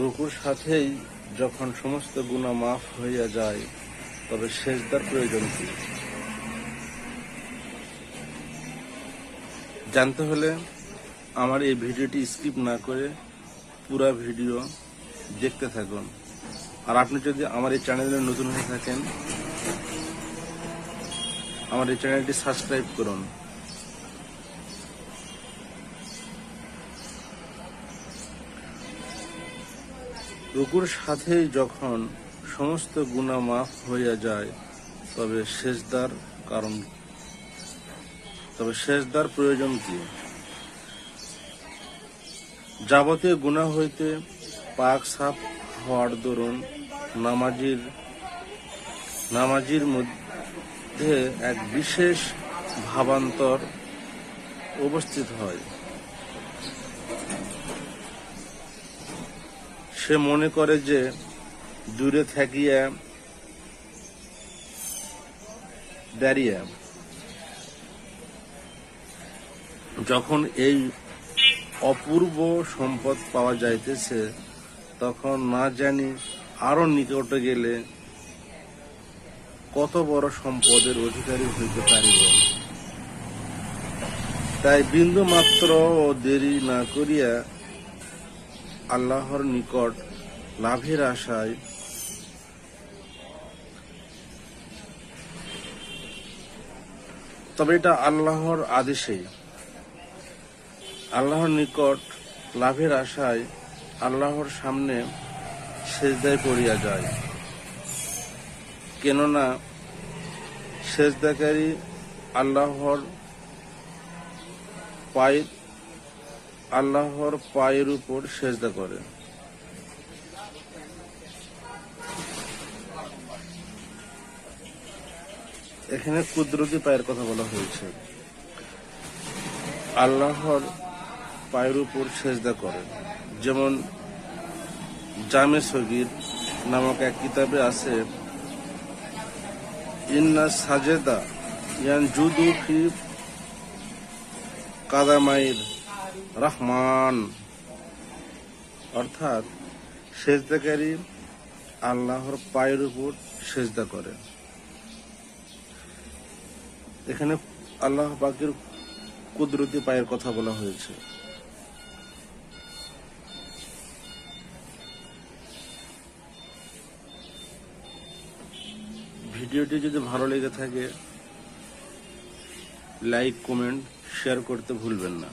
রুকুর সাথেই যখন সমস্ত গুনাহ মাফ হইয়া যায়, তবে সেজদার প্রয়োজন কি? জানতে হলে আমার এই ভিডিওটি স্কিপ না করে পুরা ভিডিও দেখতে থাকুন। আর আপনি যদি আমার এই চ্যানেলে নতুন হয়ে থাকেন, আমার এই চ্যানেলটি সাবস্ক্রাইব করুন। রুকুর সাথেই যখন সমস্ত গুনাহ মাফ হইয়া যায়, তবে সেজদার প্রয়োজন কি? যাবতীয় গুনাহ হইতে পাক সাফ হওয়ার দরুন নামাজির মধ্যে এক বিশেষ ভাবান্তর উপস্থিত হয়। সে মনে করে যে দূরে থাকিয়া দাঁড়িয়ে যখন এই অপূর্ব সম্পদ পাওয়া যাইতেছে, তখন না জানি আরো নিকটে গেলে কত বড় সম্পদের অধিকারী হইতে পারিব। তাই বিন্দু মাত্র দেরি না করিয়া আল্লাহর নিকট লাভের আশায় তবে এটা আল্লাহর আদেশেই আল্লাহর নিকট লাভের আশায় আল্লাহর সামনে সেজদায় পড়িয়া যায়। কেননা সেজদাকারী আল্লাহর পায়ের উপর সেজদা করে। এখানে কুদরতি পায়ের কথা বলা হয়েছে। আল্লাহর পায়ের উপর সেজদা করে, যেমন জামে সগীর নামক এক কিতাবে আছে, ইন্না সাজেদা ইয়ানজুদু ফি কাদামাইর রহমান, অর্থাৎ সেজদাকারী আল্লাহর পায়ের উপর সেজদা করে। এখানে আল্লাহ পাকের কুদরতি পায়ের কথা বলা হয়েছে। ভিডিওটি যদি ভালো লেগে থাকে, লাইক, কমেন্ট, শেয়ার করতে ভুলবেন না।